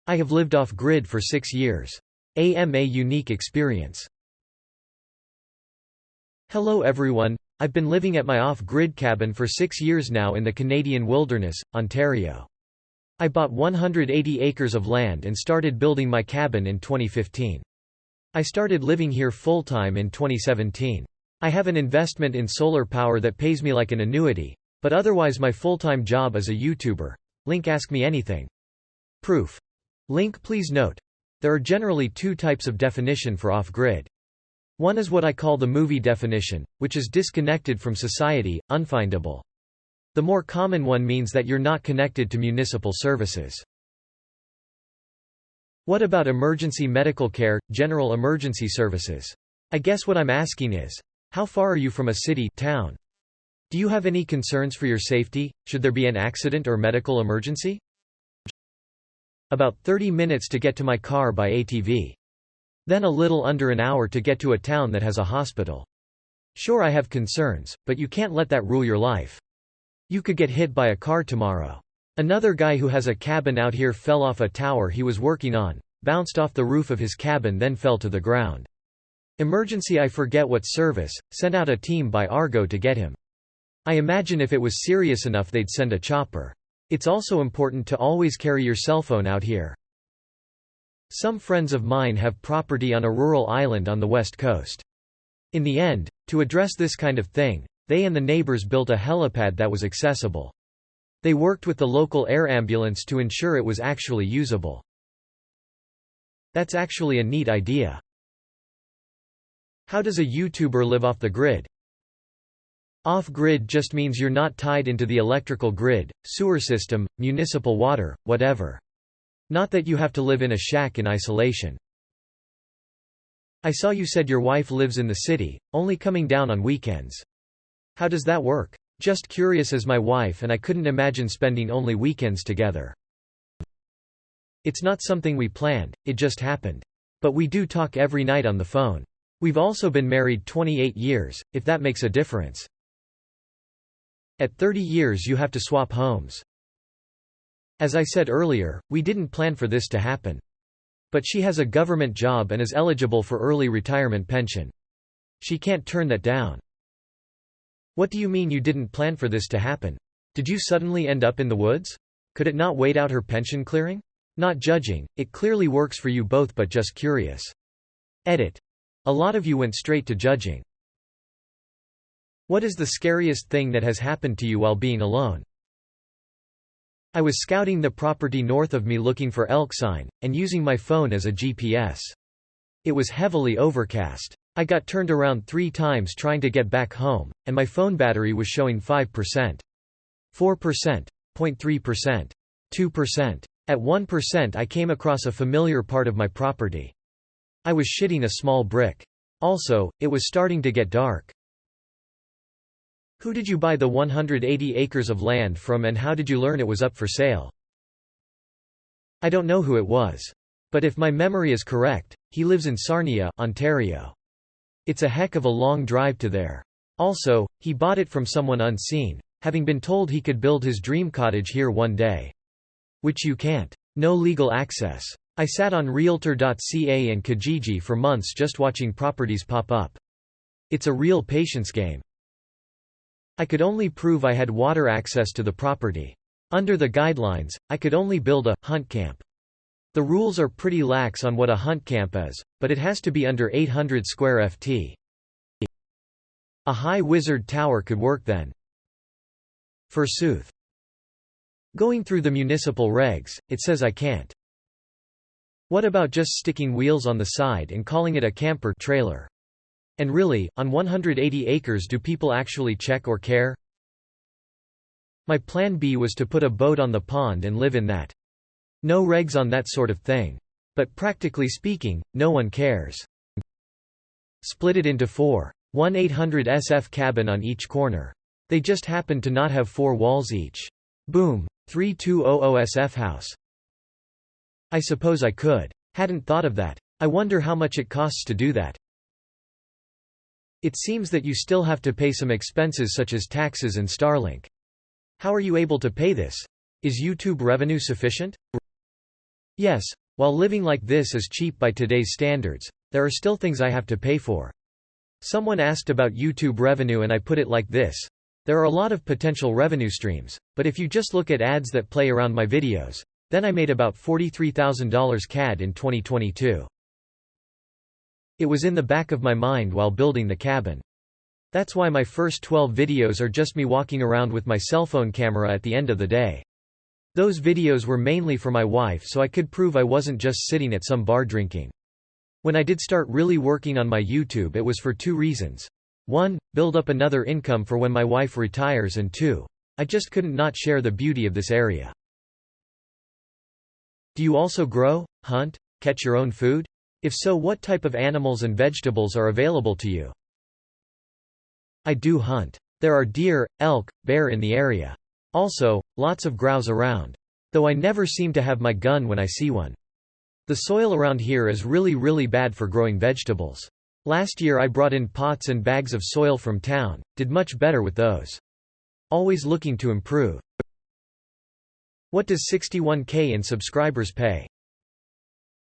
I have lived off-grid for 6 years. A unique experience. Hello everyone, I've been living at my off-grid cabin for 6 years now in the Canadian wilderness, Ontario. I bought 180 acres of land and started building my cabin in 2015. I started living here full-time in 2017. I have an investment in solar power that pays me like an annuity, but otherwise my full-time job is a YouTuber. Link Ask Me Anything. Proof. Link Please note. There are generally two types of definition for off-grid. One is what I call the movie definition, which is disconnected from society, unfindable. The more common one means that you're not connected to municipal services. What about emergency medical care, general emergency services? I guess what I'm asking is, how far are you from a city, town? Do you have any concerns for your safety, should there be an accident or medical emergency? About 30 minutes to get to my car by ATV. Then a little under an hour to get to a town that has a hospital. Sure, I have concerns, but you can't let that rule your life. You could get hit by a car tomorrow. Another guy who has a cabin out here fell off a tower he was working on, bounced off the roof of his cabin, then fell to the ground. Emergency, I forget what service, sent out a team by Argo to get him. I imagine if it was serious enough they'd send a chopper. It's also important to always carry your cell phone out here. Some friends of mine have property on a rural island on the west coast. In the end, to address this kind of thing, they and the neighbors built a helipad that was accessible. They worked with the local air ambulance to ensure it was actually usable. That's actually a neat idea. How does a YouTuber live off the grid? Off-grid just means you're not tied into the electrical grid, sewer system, municipal water, whatever. Not that you have to live in a shack in isolation. I saw you said your wife lives in the city, only coming down on weekends. How does that work? Just curious, as my wife and I couldn't imagine spending only weekends together. It's not something we planned, it just happened. But we do talk every night on the phone. We've also been married 28 years, if that makes a difference. At 30 years you have to swap homes. As I said earlier, we didn't plan for this to happen. But she has a government job and is eligible for early retirement pension. She can't turn that down. What do you mean you didn't plan for this to happen? Did you suddenly end up in the woods? Could it not wait out her pension clearing? Not judging, it clearly works for you both, but just curious. Edit. A lot of you went straight to judging. What is the scariest thing that has happened to you while being alone? I was scouting the property north of me looking for elk sign, and using my phone as a GPS. It was heavily overcast. I got turned around 3 times trying to get back home, and my phone battery was showing 5%. 4%. 0.3%. 2%. At 1% I came across a familiar part of my property. I was shitting a small brick. Also, it was starting to get dark. Who did you buy the 180 acres of land from, and how did you learn it was up for sale? I don't know who it was. But if my memory is correct, he lives in Sarnia, Ontario. It's a heck of a long drive to there. Also, he bought it from someone unseen, having been told he could build his dream cottage here one day. Which you can't. No legal access. I sat on Realtor.ca and Kijiji for months just watching properties pop up. It's a real patience game. I could only prove I had water access to the property. Under the guidelines, I could only build a hunt camp. The rules are pretty lax on what a hunt camp is, but it has to be under 800 square ft. A high wizard tower could work then. Forsooth. Going through the municipal regs, it says I can't. What about just sticking wheels on the side and calling it a camper trailer? And really, on 180 acres do people actually check or care? My plan B was to put a boat on the pond and live in that. No regs on that sort of thing. But practically speaking, no one cares. Split it into 4. 1-800 SF cabin on each corner. They just happened to not have 4 walls each. Boom. 3200 SF house. I suppose I could. Hadn't thought of that. I wonder how much it costs to do that. It seems that you still have to pay some expenses such as taxes and Starlink. How are you able to pay this? Is YouTube revenue sufficient? Yes, while living like this is cheap by today's standards, there are still things I have to pay for. Someone asked about YouTube revenue and I put it like this. There are a lot of potential revenue streams, but if you just look at ads that play around my videos, then I made about $43,000 CAD in 2022. It was in the back of my mind while building the cabin. That's why my first 12 videos are just me walking around with my cell phone camera at the end of the day. Those videos were mainly for my wife so I could prove I wasn't just sitting at some bar drinking. When I did start really working on my YouTube, it was for 2 reasons. 1, build up another income for when my wife retires, and 2, I just couldn't not share the beauty of this area. Do you also grow, hunt, catch your own food? If so, what type of animals and vegetables are available to you? I do hunt. There are deer, elk, bear in the area. Also, lots of grouse around. Though I never seem to have my gun when I see one. The soil around here is really bad for growing vegetables. Last year I brought in pots and bags of soil from town, did much better with those. Always looking to improve. What does 61K in subscribers pay?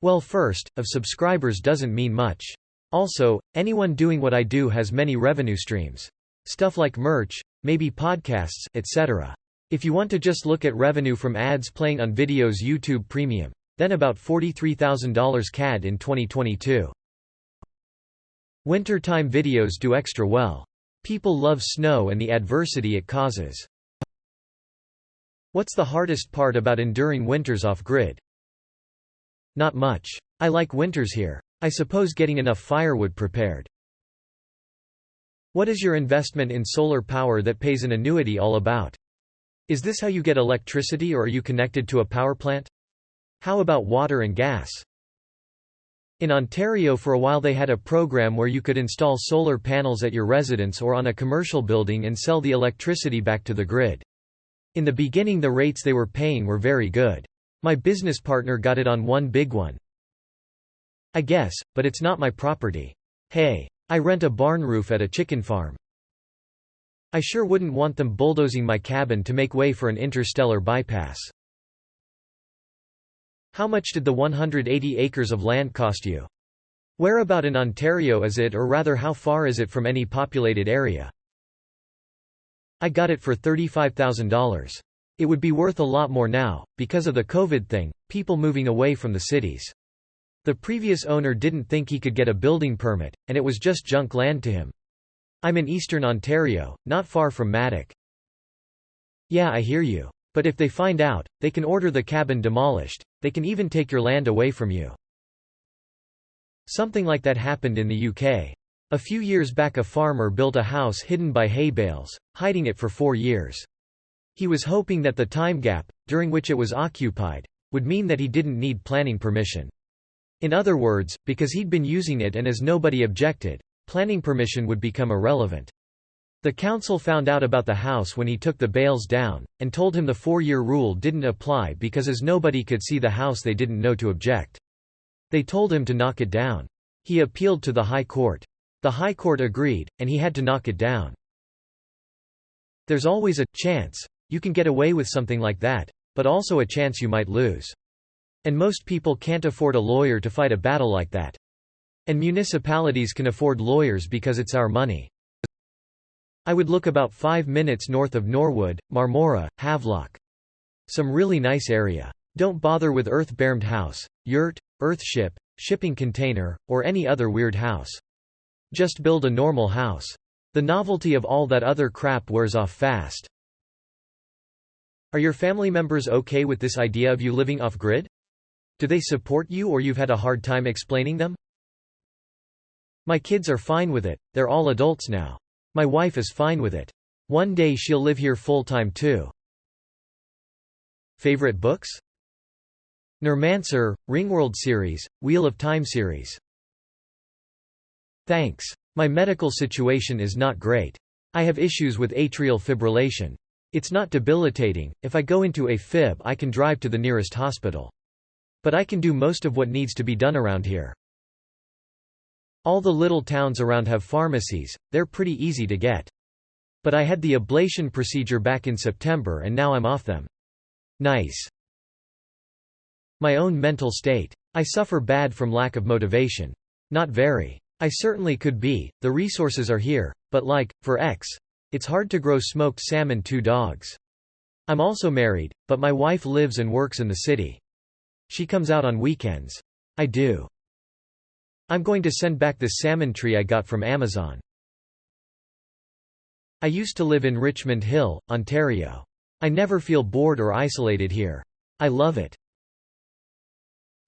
Well, first, of subscribers doesn't mean much. Also, anyone doing what I do has many revenue streams. Stuff like merch, maybe podcasts, etc. If you want to just look at revenue from ads playing on videos, YouTube Premium, then about $43,000 CAD in 2022. Wintertime videos do extra well. People love snow and the adversity it causes. What's the hardest part about enduring winters off-grid? Not much. I like winters here. I suppose getting enough firewood prepared. What is your investment in solar power that pays an annuity all about? Is this how you get electricity, or are you connected to a power plant? How about water and gas? In Ontario for a while they had a program where you could install solar panels at your residence or on a commercial building and sell the electricity back to the grid. In the beginning the rates they were paying were very good. My business partner got it on one big one. I guess, but it's not my property. Hey, I rent a barn roof at a chicken farm. I sure wouldn't want them bulldozing my cabin to make way for an interstellar bypass. How much did the 180 acres of land cost you? Whereabout in Ontario is it, or rather how far is it from any populated area? I got it for $35,000. It would be worth a lot more now, because of the COVID thing, people moving away from the cities. The previous owner didn't think he could get a building permit, and it was just junk land to him. I'm in eastern Ontario, not far from Matic. Yeah, I hear you. But if they find out, they can order the cabin demolished. They can even take your land away from you. Something like that happened in the UK. A few years back a farmer built a house hidden by hay bales, hiding it for 4 years. He was hoping that the time gap, during which it was occupied, would mean that he didn't need planning permission. In other words, because he'd been using it and as nobody objected, planning permission would become irrelevant. The council found out about the house when he took the bales down, and told him the 4-year rule didn't apply because as nobody could see the house they didn't know to object. They told him to knock it down. He appealed to the High Court. The High Court agreed, and he had to knock it down. There's always a chance you can get away with something like that, but also a chance you might lose. And most people can't afford a lawyer to fight a battle like that. And municipalities can afford lawyers because it's our money. I would look about 5 minutes north of Norwood, Marmora, Havelock. Some really nice area. Don't bother with earth-bermed house, yurt, earthship, shipping container, or any other weird house. Just build a normal house. The novelty of all that other crap wears off fast. Are your family members okay with this idea of you living off-grid? Do they support you, or you've had a hard time explaining them? My kids are fine with it, they're all adults now. My wife is fine with it. One day she'll live here full-time too. Favorite books? Neuromancer, Ringworld series, Wheel of Time series. Thanks. My medical situation is not great. I have issues with atrial fibrillation. It's not debilitating. If I go into a fib, I can drive to the nearest hospital. But I can do most of what needs to be done around here. All the little towns around have pharmacies, they're pretty easy to get. But I had the ablation procedure back in September and now I'm off them. Nice. My own mental state. I suffer bad from lack of motivation. Not very. I certainly could be, the resources are here, but like, for it's hard to grow smoked salmon 2 dogs. I'm also married, but my wife lives and works in the city. She comes out on weekends. I do. I'm going to send back this salmon tree I got from Amazon. I used to live in Richmond Hill, Ontario. I never feel bored or isolated here. I love it.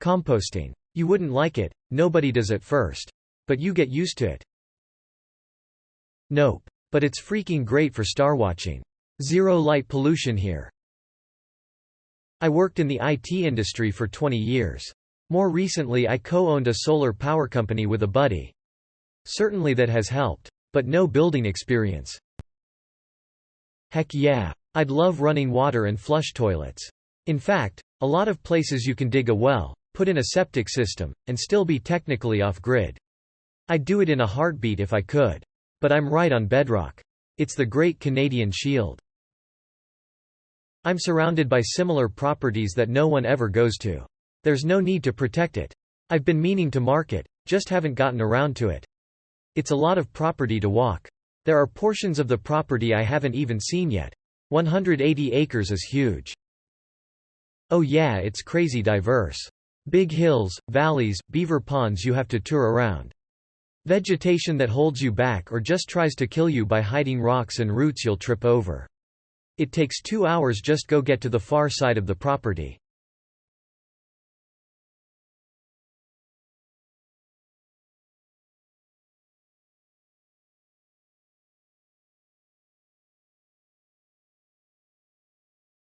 Composting. You wouldn't like it, nobody does at first. But you get used to it. Nope. But it's freaking great for starwatching. Zero light pollution here. I worked in the IT industry for 20 years. More recently I co-owned a solar power company with a buddy. Certainly that has helped. But no building experience. Heck yeah. I'd love running water and flush toilets. In fact, a lot of places you can dig a well, put in a septic system, and still be technically off-grid. I'd do it in a heartbeat if I could. But I'm right on bedrock. It's the Great Canadian Shield. I'm surrounded by similar properties that no one ever goes to. There's no need to protect it. I've been meaning to mark it, just haven't gotten around to it. It's a lot of property to walk. There are portions of the property I haven't even seen yet. 180 acres is huge. Oh yeah, it's crazy diverse. Big hills, valleys, beaver ponds you have to tour around. Vegetation that holds you back or just tries to kill you by hiding rocks and roots you'll trip over. It takes 2 hours just go get to the far side of the property.